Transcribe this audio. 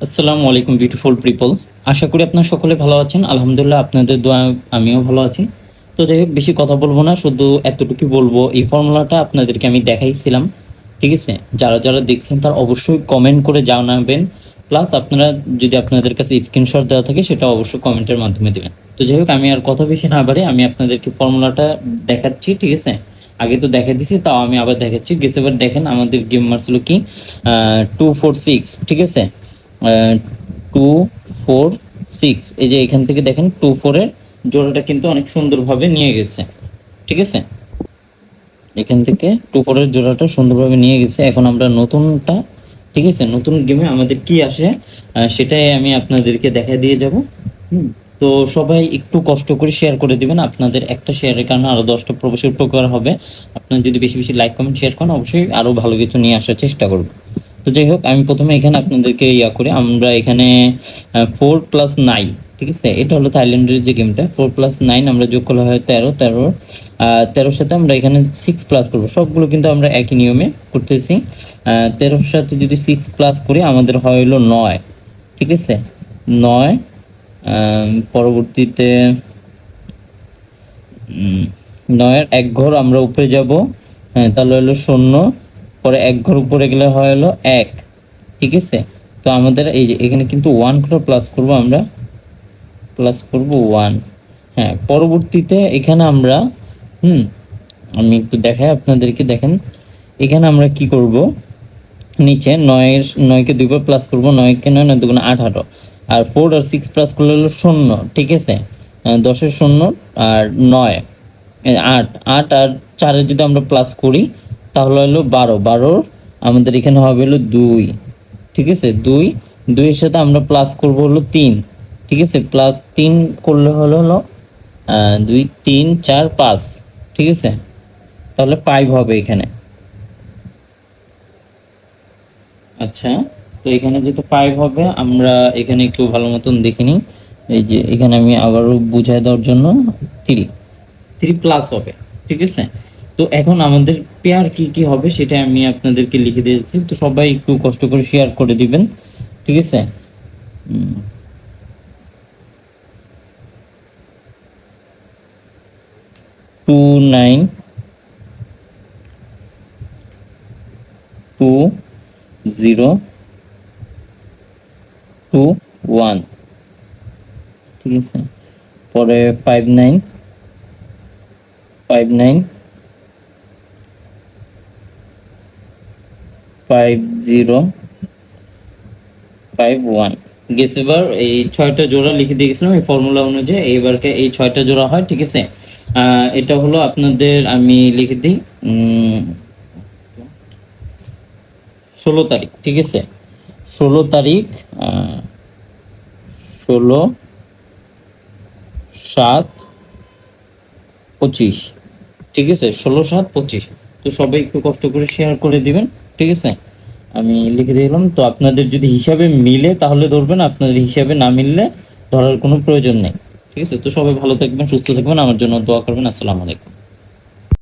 আসসালামু আলাইকুম beautiful people. আশা করি আপনারা সকলে ভালো আছেন। আলহামদুলিল্লাহ আপনাদের দোয়া আমিও ভালো আছি। তো যাই হোক, বেশি কথা বলবো না, শুধু এতটুকু বলবো, এই ফর্মুলাটা আপনাদেরকে আমি দেখাইছিলাম। ঠিক আছে, যারা যারা দেখছেন তারা অবশ্যই কমেন্ট করে জানাবেন। প্লাস আপনারা যদি আপনাদের কাছে স্ক্রিনশট দেওয়া থাকে সেটা অবশ্যই কমেন্টের মাধ্যমে দেবেন। তো যাই হোক, আমি আর কথা বেশি না বাড়ি, আমি আপনাদেরকে ফর্মুলাটা দেখাচ্ছি। ঠিক আছে, আগে তো দেখা দিছি, তাও আমি আবার দেখাচ্ছি। গেছেবার দেখেন আমাদের গেম মারছিল কি 246। ঠিক আছে, 246, এই যে এখান থেকে দেখেন 24-এর জোড়াটা কিন্তু অনেক সুন্দরভাবে নিয়ে গেছে। ঠিক আছে, এখান থেকে 24-এর জোড়াটা সুন্দরভাবে নিয়ে গেছে। এখন আমরা নতুনটা, ঠিক আছে, নতুন গেমে আমাদের কি আসে সেটাই আমি আপনাদেরকে দেখা দিয়ে যাব। তো সবাই একটু কষ্ট করে শেয়ার করে দিবেন। আপনাদের একটা শেয়ারের কারণে আরো 10টা প্রবেশের উপকার হবে। আপনারা যদি বেশি বেশি লাইক কমেন্ট শেয়ার করেন, অবশ্যই আরো ভালো কিছু নিয়ে আসার চেষ্টা করব। তো যাই হোক, আমি প্রথমে এখানে আপনাদেরকে করি। আমরা এখানে 4+9, ঠিক আছে, এটা হলো থাইল্যান্ডের যে গেমটা। 4+9 আমরা যোগ করলে হয় 13, 13 সাথে আমরা এখানে 6+ করবো। সবগুলো কিন্তু আমরা একই নিয়মে করতেছি। 13 সাথে যদি 6+ করি আমাদের হয় হলো 9। ঠিক আছে, 9। পরবর্তীতে 9-এর এক ঘর আমরা উপরে যাব, হ্যাঁ, তাহলে হলো 0। পরে এক ঘর উপরে গেলে হয় হলো 1। ঠিক আছে, তো আমাদের এই যে এখানে কিন্তু 1 করে প্লাস করব, আমরা প্লাস করব 1। হ্যাঁ, পরবর্তীতে এখানে আমরা আমি একটু দেখাই আপনাদেরকে, দেখেন এখানে আমরা কি করব, নিচে 9কে 2 বার প্লাস করব, 9কে 9, 9 দুগুণে 18, আর 4 আর 6 প্লাস করলে হলো 0। ঠিক আছে, 10-এর 0 আর 9, 8, 8 আর 4-এর যদি আমরা প্লাস করি তাহলে হলো 12, 12 আমাদের এখানে হবে হলো 2। ঠিক আছে, 2, 2-এর সাথে আমরা প্লাস করব হলো 3। ঠিক আছে, প্লাস 3 করলে হলো 2, 3, 4, 5। ঠিক আছে, তাহলে 5 হবে এখানে। আচ্ছা, তো এখানে যেটা 5 হবে, আমরা এখানে একটু ভালো মতন দেখে নিই। এই যে এখানে আমি আবারও বুঝাই দেওয়ার জন্য 3 প্লাস হবে। ঠিক আছে, তো এখন আমাদের পেয়ার কি কি হবে সেটা আমি আপনাদেরকে লিখে দিয়েছি। তো সবাই একটু কষ্ট করে শেয়ার করে দিবেন। ঠিক আছে, 2, 9, 2, 0, 2, 1। ঠিক আছে, পরে 5, 9, 5, 9, 5, 0, 5, 1 গেছে। এবার এই 6টা জোড়া লিখে দিয়ে গেছিলাম এই ফর্মুলা অনুযায়ী। এইবারকে এই 6টা জোড়া হয়। ঠিক আছে, এটা হলো আপনাদের, আমি লিখে দিই 16 তারিখ। ঠিক আছে, 16 তারিখ, 16/7/25। ঠিক আছে, 16/7/25। তো সবাই একটু কষ্ট করে শেয়ার করে দিবেন। ঠিক আছে, আমি লিখে দিলাম। তো আপনাদের যদি হিসাবে মিলে তাহলে ধরবেন, আপনাদের হিসাবে না মিললে ধরার কোনো প্রয়োজন নেই। ঠিক আছে, তো সবাই ভালো থাকবেন, সুস্থ থাকবেন, আমার জন্য দোয়া করবেন। আসসালামু আলাইকুম।